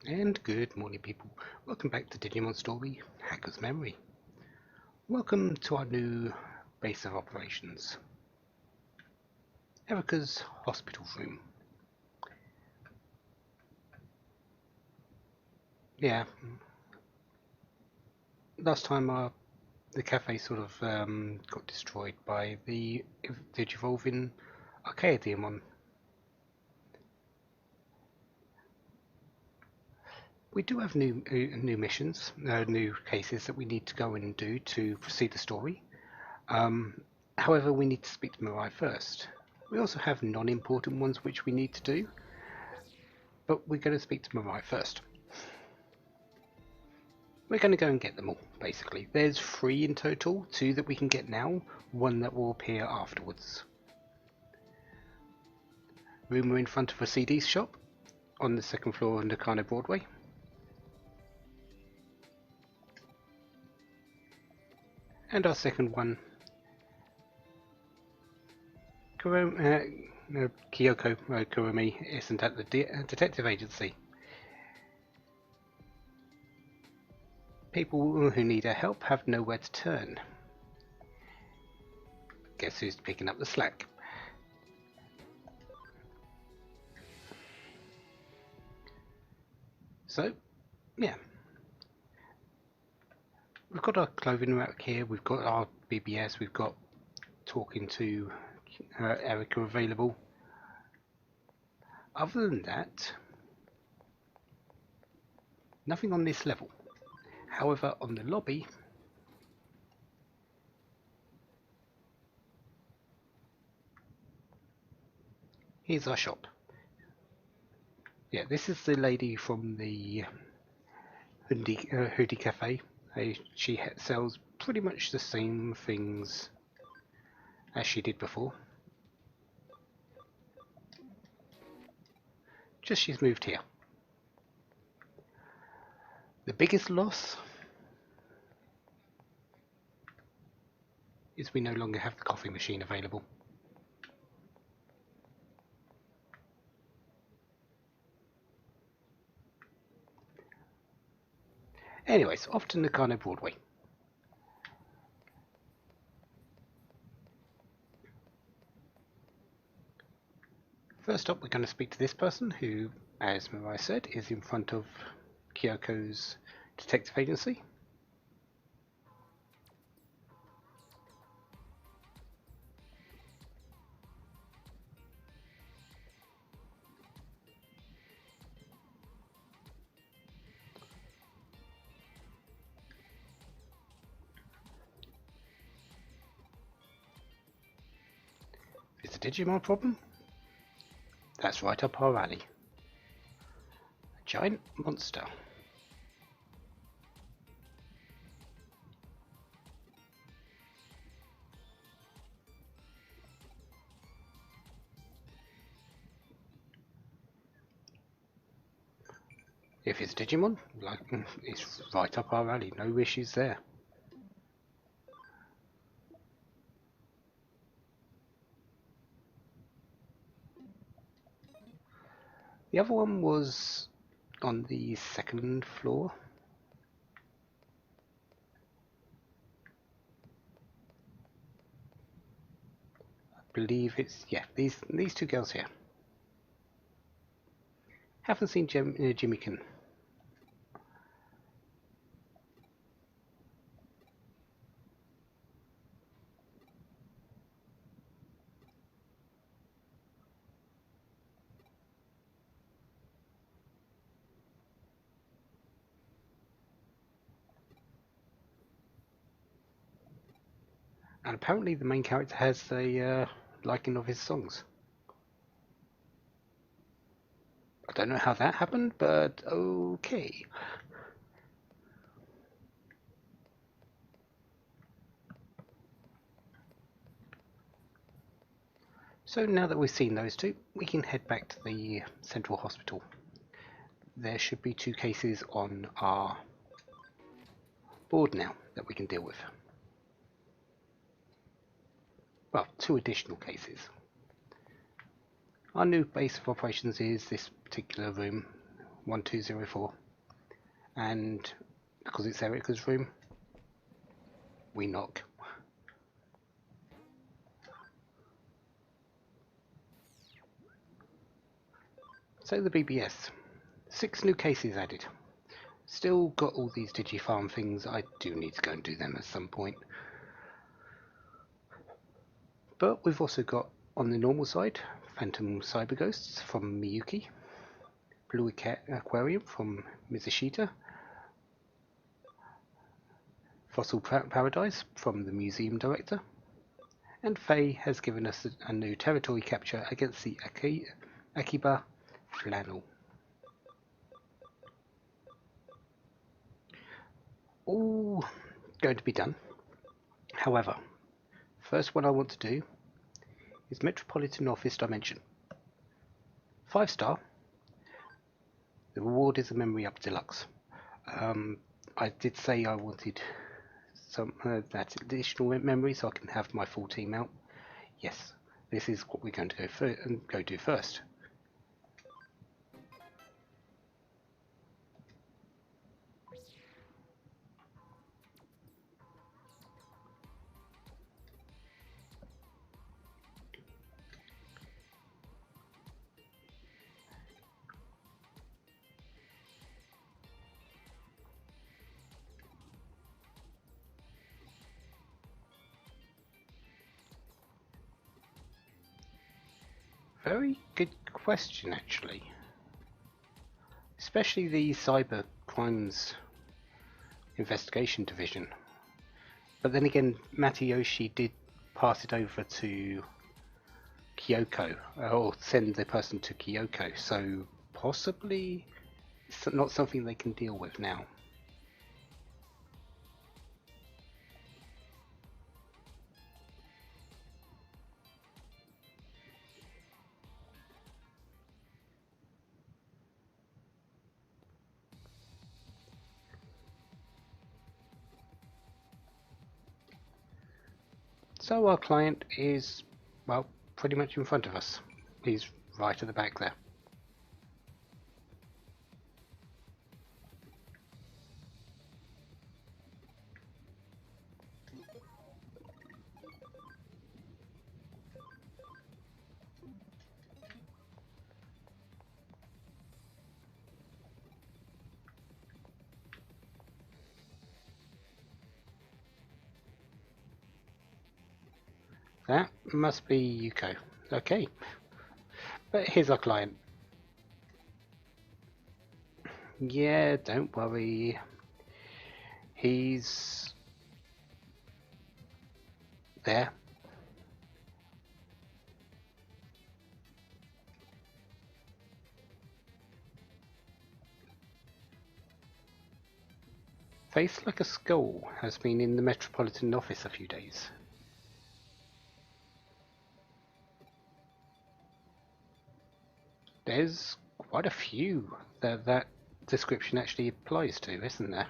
And good morning, people. Welcome back to Digimon Story, Hacker's Memory. Welcome to our new base of operations, Erica's hospital room. Yeah, last time the cafe sort of got destroyed by the Digivolving Archaeodemon. We do have new missions, new cases that we need to go and do to proceed the story. However, we need to speak to Mirai first. We also have non-important ones which we need to do, but we're going to speak to Mirai first. We're going to go and get them all, basically. There's 3 in total, 2 that we can get now, 1 that will appear afterwards. Room we're in front of a CD shop on the 2nd floor of Nakano Broadway. And our second one, Kyoko Kurumi isn't at the detective agency. People who need our help have nowhere to turn. Guess who's picking up the slack? So, yeah. We've got our clothing rack here, we've got our BBS, we've got talking to Erica available. Other than that, nothing on this level. However, on the lobby, here's our shop. Yeah, this is the lady from the Hoodie Cafe. She sells pretty much the same things as she did before. Just she's moved here. The biggest loss is we no longer have the coffee machine available. Anyways, off to Nakano Broadway. First up, we're going to speak to this person who, as Mirai said, is in front of Kyoko's detective agency. Is the Digimon problem? That's right up our alley. A giant monster. If it's Digimon, it's right up our alley, no issues there. The other one was on the 2nd floor. I believe it's, yeah, these 2 girls here. Haven't seen Jimmykin. And apparently the main character has a liking of his songs. I don't know how that happened, but okay. So now that we've seen those 2, we can head back to the central hospital. There should be 2 cases on our board now that we can deal with. Well, 2 additional cases. Our new base of operations is this particular room 1204. And because it's Erica's room, we knock. So the BBS. 6 new cases added. Still got all these Digifarm things. I do need to go and do them at some point. But we've also got, on the normal side, Phantom Cyber Ghosts from Miyuki, Blue Aquarium from Mizushita, Fossil Paradise from the Museum Director, and Faye has given us a new territory capture against the Akiba Flannel. All going to be done. However, first one I want to do is Metropolitan Office Dimension. 5-star. The reward is a Memory Up Deluxe. I did say I wanted some that additional memory so I can have my full team out. Yes, this is what we're going to go do first. Very good question, actually. Especially the Cyber Crimes Investigation Division. But then again, Matayoshi did pass it over to Kyoko, or send the person to Kyoko, so possibly it's not something they can deal with now. So our client is, well, pretty much in front of us. He's right at the back there. That must be Yuko. Okay. But here's our client. Yeah, don't worry. He's there. Face like a skull has been in the Metropolitan Office a few days. There's quite a few that description actually applies to, isn't there?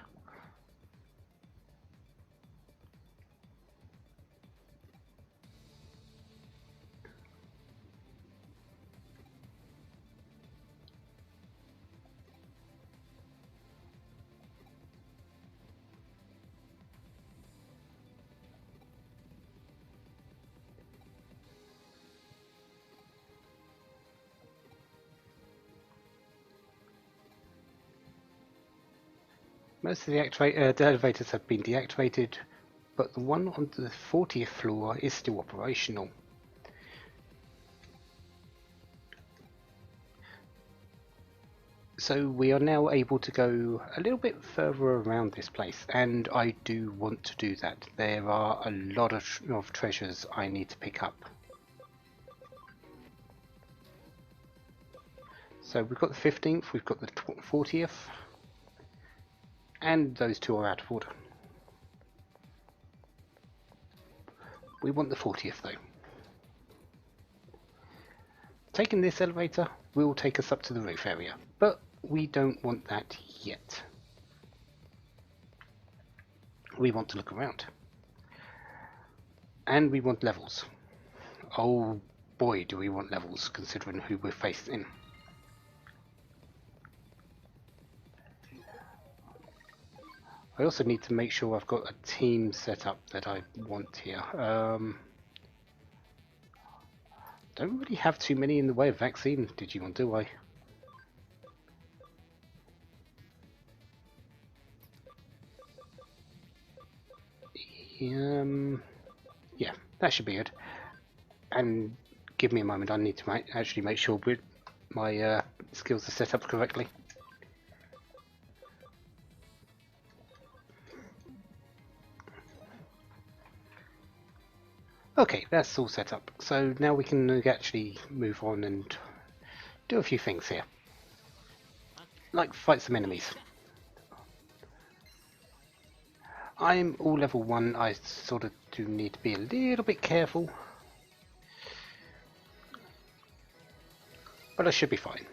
Most of the elevators have been deactivated, but the one on the 40th floor is still operational. So we are now able to go a little bit further around this place, and I do want to do that. There are a lot of treasures I need to pick up. So we've got the 15th, we've got the 40th, and those two are out of order. We want the 40th though. Taking this elevator will take us up to the roof area, but we don't want that yet. We want to look around. And we want levels. Oh boy, do we want levels considering who we're facing. I also need to make sure I've got a team set up that I want here. Don't really have too many in the way of vaccine Digimon, do I? Yeah, that should be good. And give me a moment, I need to actually make sure my skills are set up correctly. Okay, that's all set up. So now we can actually move on and do a few things here. Like fight some enemies. I'm all level 1, I sort of do need to be a little bit careful. But I should be fine.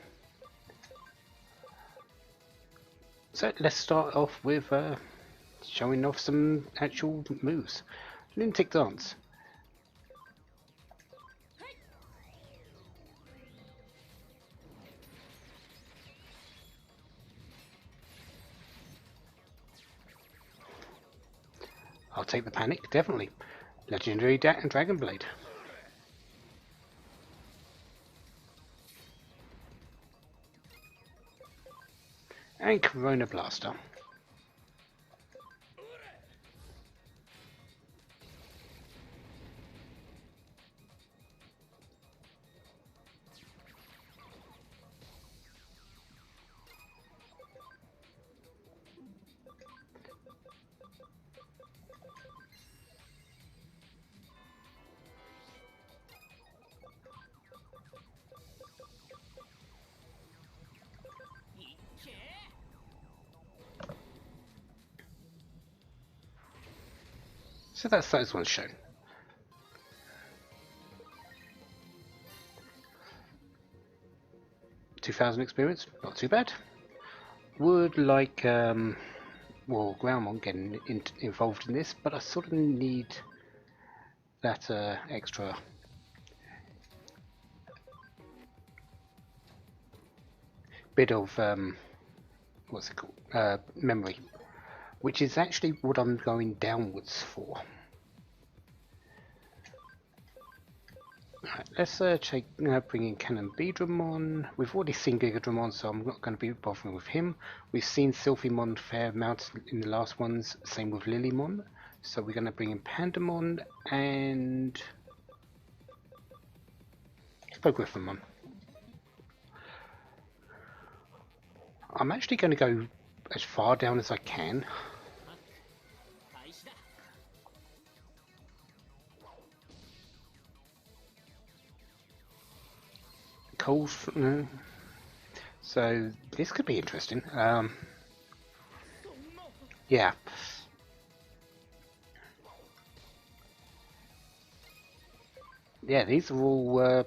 So let's start off with showing off some actual moves. Lunatic Dance. I'll take the panic, definitely. Legendary Dragon Blade. And Corona Blaster. So that's those ones shown. $2,000 experience, not too bad. Would like well, Groundmon getting involved in this, but I sort of need that extra bit of what's it called? Memory, which is actually what I'm going downwards for. Right, let's bring in Canon Beedramon. We've already seen Gigadramon, so I'm not going to be bothering with him. We've seen Sylphimon fair amount in the last ones, same with Lilymon. So we're going to bring in Pandamon and Hippogriffamon. I'm actually going to go as far down as I can. Coals. So this could be interesting. Yeah. Yeah, these are all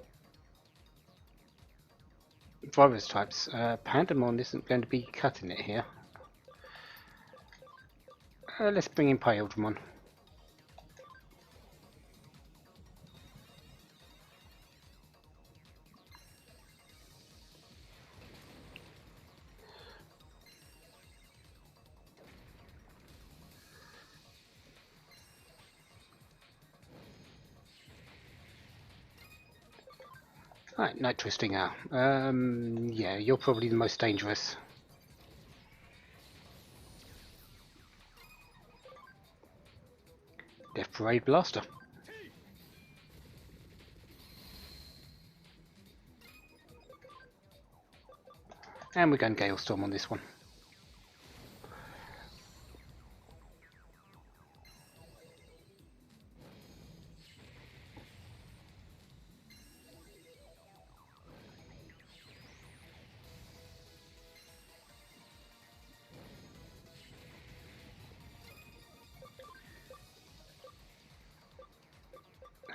virus types. Pandamon isn't going to be cutting it here. Let's bring in Pyldramon. Right, Nitro Stinger. Yeah, you're probably the most dangerous. Death Parade Blaster. And we're going Gale Storm on this one.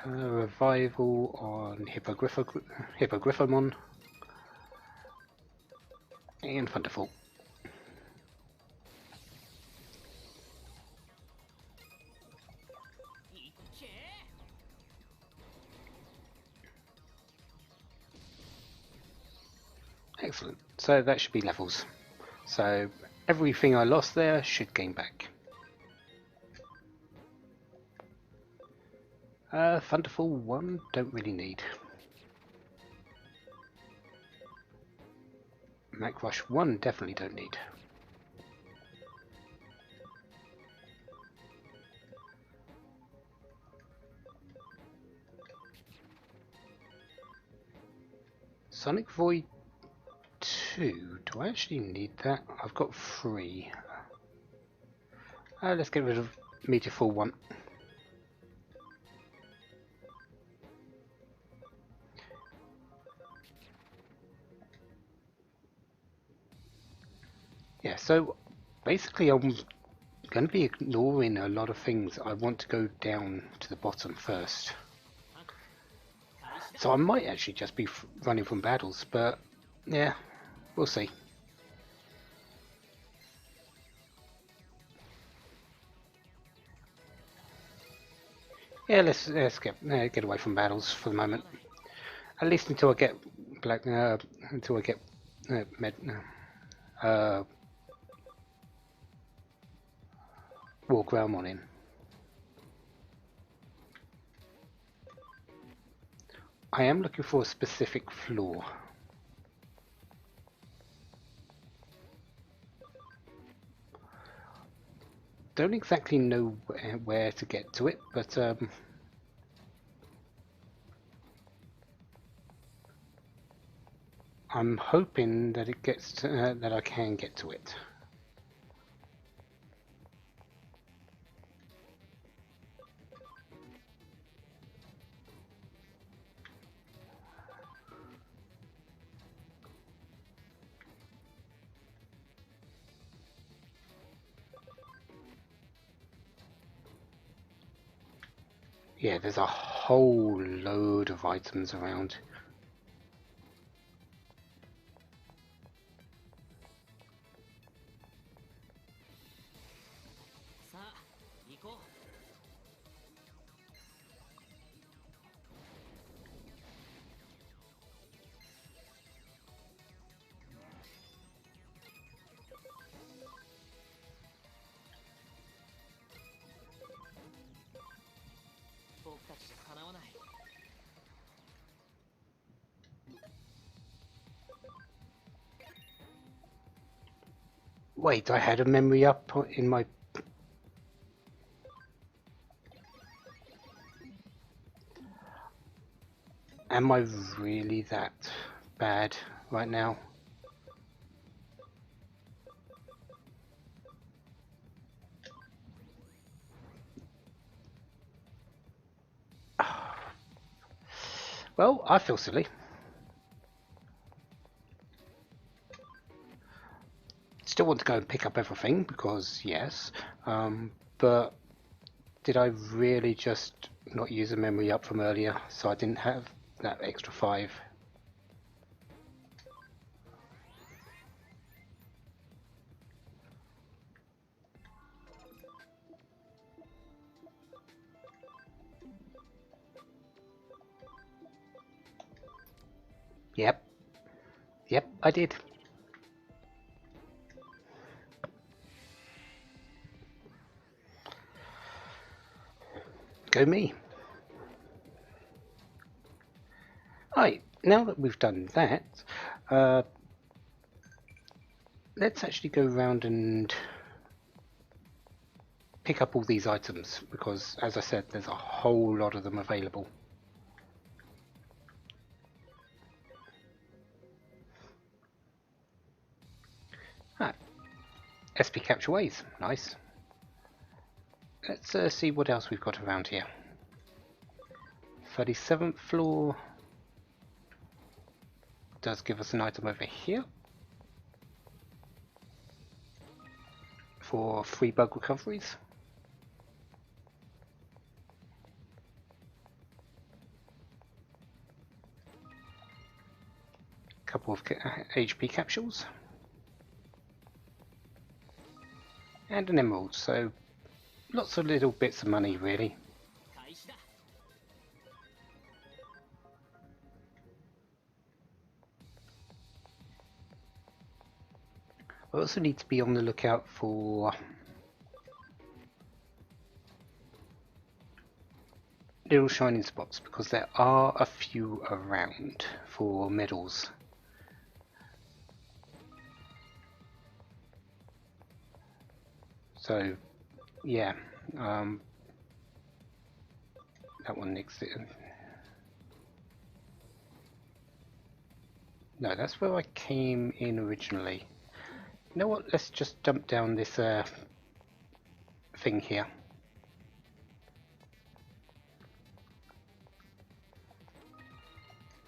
Revival on Hippogriffamon. And Thunderfall. Excellent. So that should be levels. So Everything I lost there should gain back. Thunderfall 1, don't really need. Mac Rush 1, definitely don't need. Sonic Void 2, do I actually need that? I've got 3. Let's get rid of Meteorfall 1. Yeah, so basically I'm going to be ignoring a lot of things. I want to go down to the bottom first. So I might actually just be running from battles, but yeah, we'll see. Yeah, let's get away from battles for the moment. At least until I get until I get War Realmon in. I am looking for a specific floor. Don't exactly know where to get to it, but I'm hoping that it gets to, that I can get to it. Yeah, there's a whole load of items around. Wait, I had a memory up in my... Am I really that bad right now? Well, I feel silly. Still want to go and pick up everything, because yes, but did I really just not use a memory up from earlier, so I didn't have that extra 5? Yep. Yep, I did. Go me. Right, now that we've done that, let's actually go around and pick up all these items, because as I said, there's a whole lot of them available. Ah, SP capture ways, nice. Let's see what else we've got around here. 37th floor does give us an item over here for free bug recoveries. Couple of HP capsules and an emerald, so lots of little bits of money really. also need to be on the lookout for little shining spots, because there are a few around for medals. So yeah, that one next. No, that's where I came in originally. You know what? Let's just jump down this thing here.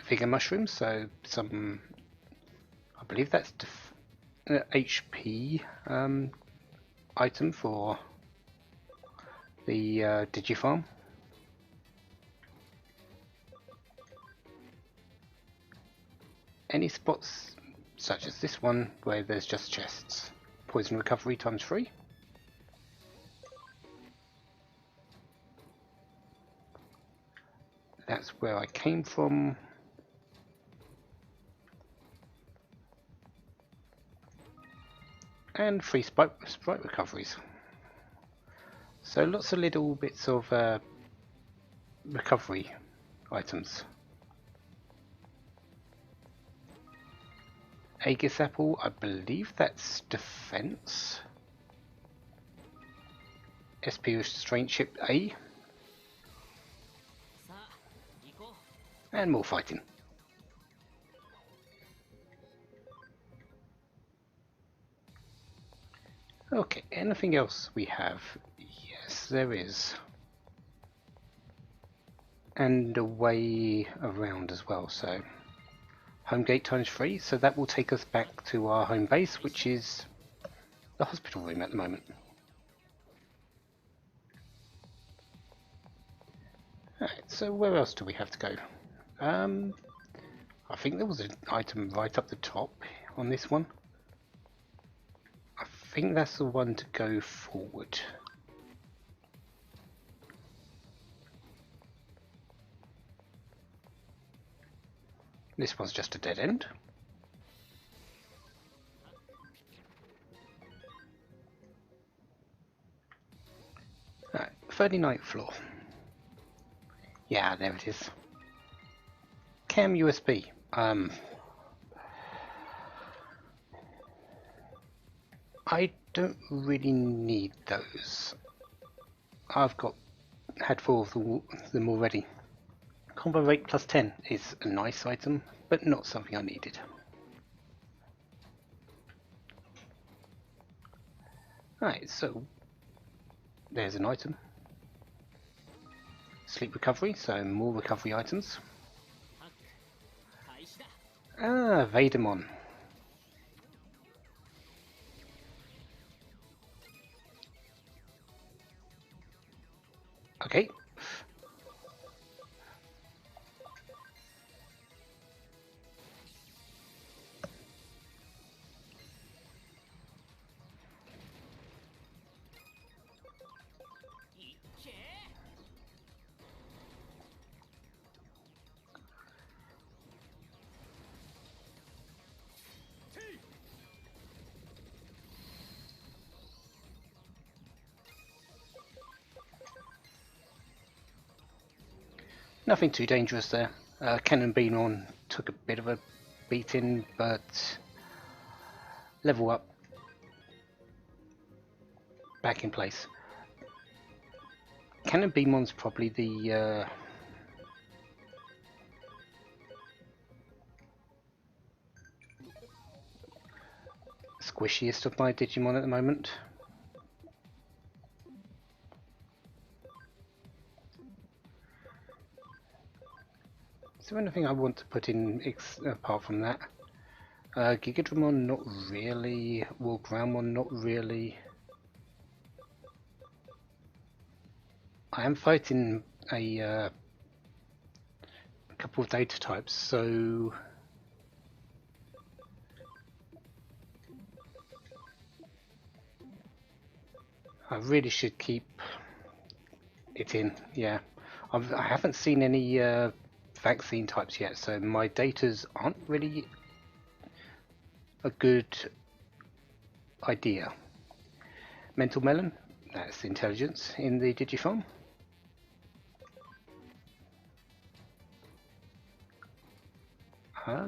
Figure mushrooms, so some, I believe that's HP item for the Digifarm. Any spots such as this one where there's just chests. Poison recovery times 3. That's where I came from. And 3 sprite recoveries. So lots of little bits of recovery items. Aegis apple, I believe that's defense. SP restraint chip A. And more fighting. Okay, anything else we have? Yes, there is. And a way around as well, so home gate times 3, so that will take us back to our home base, which is the hospital room at the moment. Alright, so where else do we have to go? I think there was an item right up the top on this one. I think that's the one to go forward. This one's just a dead end. Right, 39th floor. Yeah, there it is. Cam USB. I don't really need those. I've had 4 of them already. Combo rate plus 10 is a nice item, but not something I needed. Alright, so there's an item. Sleep recovery, so more recovery items. Ah, Vadermon. Okay. Nothing too dangerous there. Cannon Beanon took a bit of a beating, but level up. Back in place. Cannon Beamon's probably the squishiest of my Digimon at the moment. Is there anything I want to put in apart from that? Gigadramon, not really. Walgramon, not really. I am fighting a couple of data types, so I really should keep it in. Yeah, I haven't seen any vaccine types yet, so my datas aren't really a good idea. Mental melon, that's intelligence in the Digiform.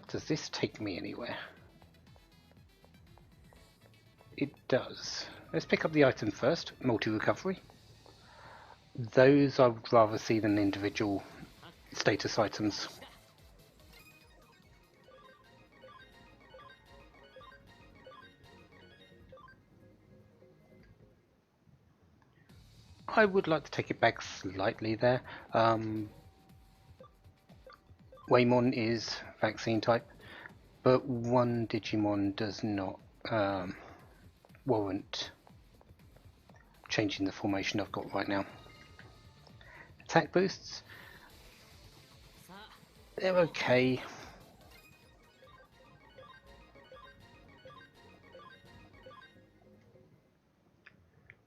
Does this take me anywhere? It does. Let's pick up the item first, multi-recovery. Those I would rather see than individual status items. I would like to take it back slightly there. Waymon is vaccine type, but one Digimon does not warrant changing the formation I've got right now. Attack boosts, they're okay.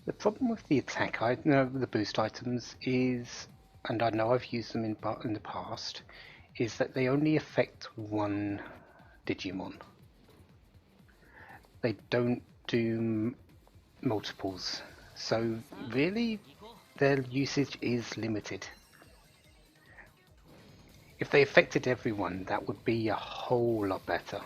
The problem with the attack, the boost items is, and I know I've used them in the past, is that they only affect one Digimon. They don't do multiples, so really their usage is limited. If they affected everyone, that would be a whole lot better.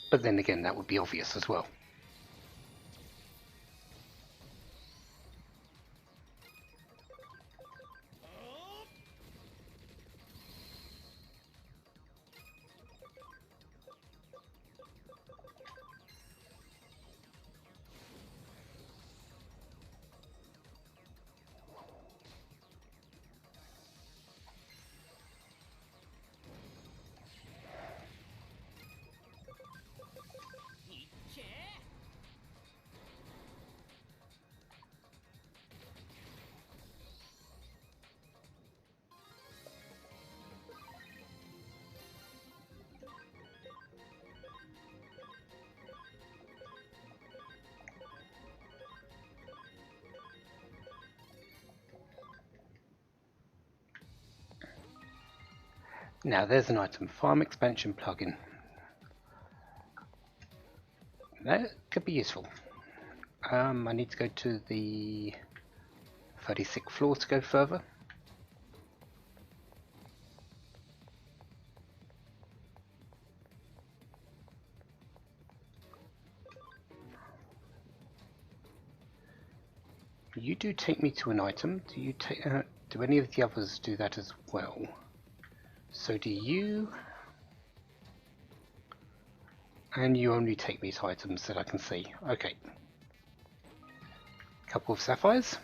But then again, that would be obvious as well. Now there's an item, farm expansion plugin. That could be useful. I need to go to the 36th floor to go further. You do take me to an item. Do you take? Do any of the others do that as well? So do you? And you only take me to items that I can see. Okay. Couple of sapphires.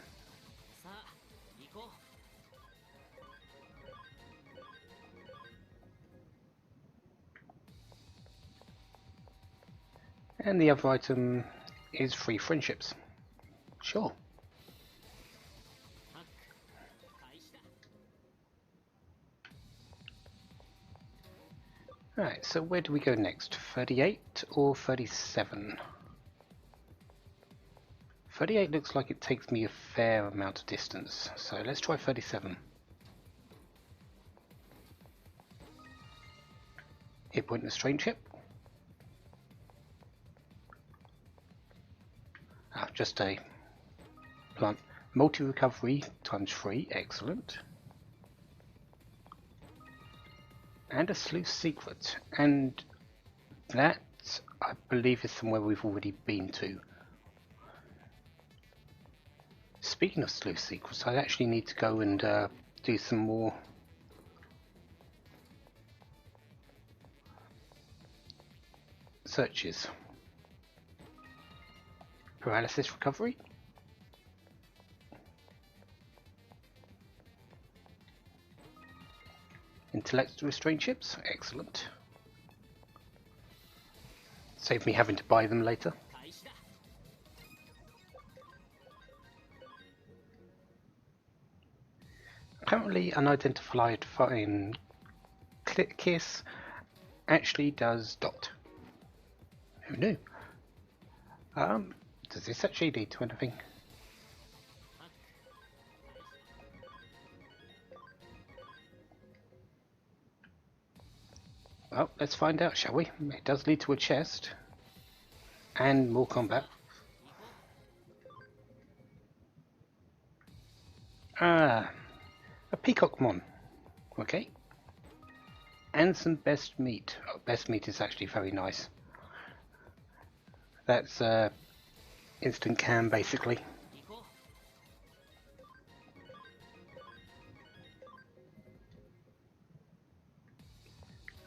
And the other item is 3 friendships. Sure. Right, so where do we go next? 38 or 37? 38 looks like it takes me a fair amount of distance, so let's try 37. Hit point the strange ship. Just a plant. Multi-recovery times 3, excellent. And a sleuth secret, and that I believe is somewhere we've already been to. Speaking of sleuth secrets, I actually need to go and do some more searches. Paralysis recovery. Intellect restraint chips, excellent. Save me having to buy them later. Apparently unidentified fine kiss actually does dot. Who knew? Does this actually lead to anything? Well, let's find out, shall we? It does lead to a chest and more combat. Ah, a peacockmon. Okay. And some best meat. Oh, best meat is actually very nice. That's instant cam basically.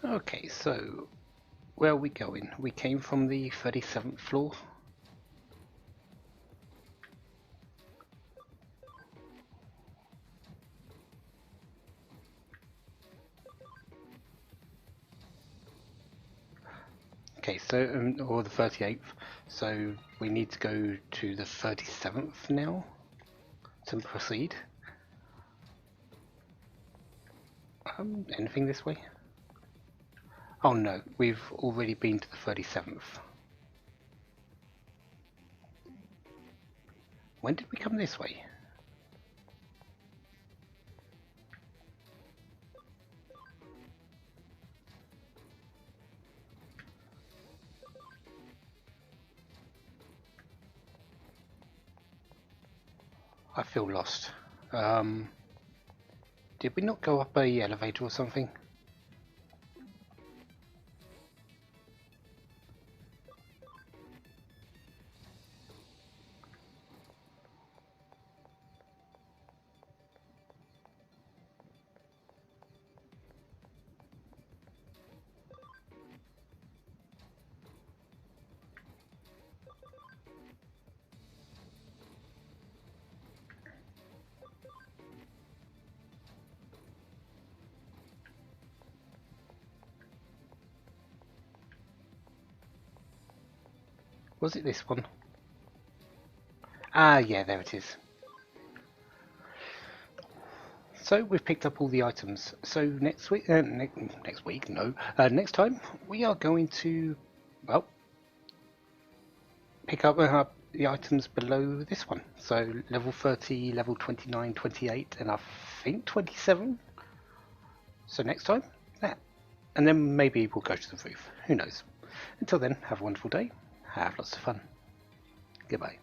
Okay, so where are we going? We came from the 37th floor. Okay, so or the 38th. So we need to go to the 37th now to proceed. Anything this way? Oh no, we've already been to the 37th. When did we come this way? I feel lost. Did we not go up a elevator or something? Was it this one? Ah, yeah, there it is. So we've picked up all the items. So next week, next week, no, next time we are going to, well, pick up the items below this one. So level 30, level 29, 28, and I think 27. So next time, that. And then maybe we'll go to the roof. Who knows? Until then, have a wonderful day. Have lots of fun. Goodbye.